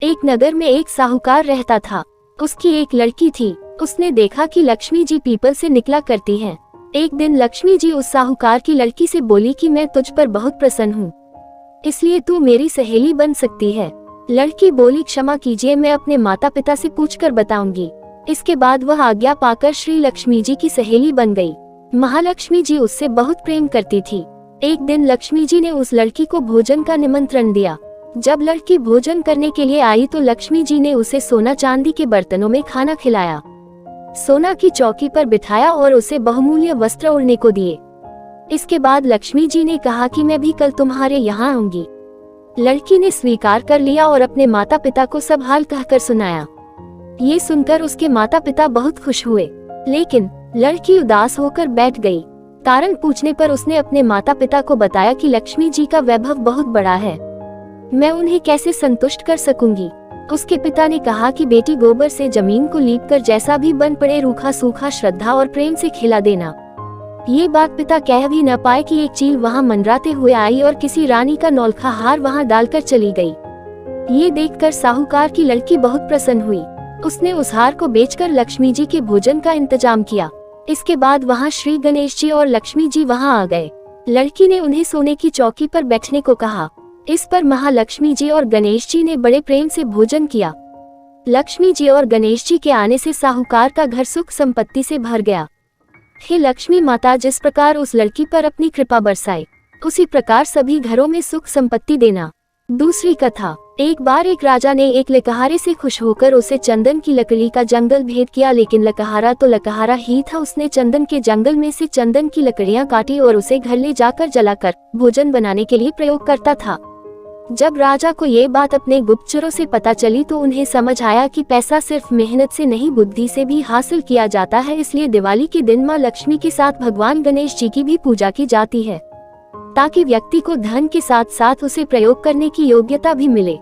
एक नगर में एक साहूकार रहता था। उसकी एक लड़की थी। उसने देखा कि लक्ष्मी जी पीपल से निकला करती हैं। एक दिन लक्ष्मी जी उस साहूकार की लड़की से बोली कि मैं तुझ पर बहुत प्रसन्न हूँ, इसलिए तू मेरी सहेली बन सकती है। लड़की बोली, क्षमा कीजिए, मैं अपने माता पिता से पूछकर बताऊंगी। इसके बाद वह आज्ञा पाकर श्री लक्ष्मी जी की सहेली बन गई। महालक्ष्मी जी उससे बहुत प्रेम करती थी। एक दिन लक्ष्मी जी ने उस लड़की को भोजन का निमंत्रण दिया। जब लड़की भोजन करने के लिए आई तो लक्ष्मी जी ने उसे सोना चांदी के बर्तनों में खाना खिलाया, सोना की चौकी पर बिठाया और उसे बहुमूल्य वस्त्र ओढ़ने को दिए। इसके बाद लक्ष्मी जी ने कहा कि मैं भी कल तुम्हारे यहाँ आऊंगी। लड़की ने स्वीकार कर लिया और अपने माता पिता को सब हाल कहकर सुनाया। ये सुनकर उसके माता पिता बहुत खुश हुए, लेकिन लड़की उदास होकर बैठ गई। कारण पूछने पर उसने अपने माता पिता को बताया कि लक्ष्मी जी का वैभव बहुत बड़ा है, मैं उन्हें कैसे संतुष्ट कर सकूंगी। उसके पिता ने कहा कि बेटी, गोबर से जमीन को लीपकर जैसा भी बन पड़े रूखा सूखा श्रद्धा और प्रेम से खिला देना। ये बात पिता कह भी न पाए कि एक चील वहां मंडराते हुए आई और किसी रानी का नौलखा हार वहां डालकर चली गई। ये देखकर साहूकार की लड़की बहुत प्रसन्न हुई। उसने उस हार को बेचकर लक्ष्मी जी के भोजन का इंतजाम किया। इसके बाद वहां श्री गणेश जी और लक्ष्मी जी वहां आ गए। लड़की ने उन्हें सोने की चौकी पर बैठने को कहा। इस पर महालक्ष्मी जी और गणेश जी ने बड़े प्रेम से भोजन किया। लक्ष्मी जी और गणेश जी के आने से साहूकार का घर सुख संपत्ति से भर गया। हे लक्ष्मी माता, जिस प्रकार उस लड़की पर अपनी कृपा बरसाई, उसी प्रकार सभी घरों में सुख संपत्ति देना। दूसरी कथा। एक बार एक राजा ने एक लकहारे से खुश होकर उसे चंदन की लकड़ी का जंगल भेंट किया, लेकिन लकहारा तो लकहारा ही था। उसने चंदन के जंगल में से चंदन की लकड़ियां काटी और उसे घर ले जाकर जलाकर भोजन बनाने के लिए प्रयोग करता था। जब राजा को ये बात अपने गुप्तचरों से पता चली तो उन्हें समझ आया कि पैसा सिर्फ मेहनत से नहीं, बुद्धि से भी हासिल किया जाता है। इसलिए दिवाली के दिन माँ लक्ष्मी के साथ भगवान गणेश जी की भी पूजा की जाती है, ताकि व्यक्ति को धन के साथ साथ उसे प्रयोग करने की योग्यता भी मिले।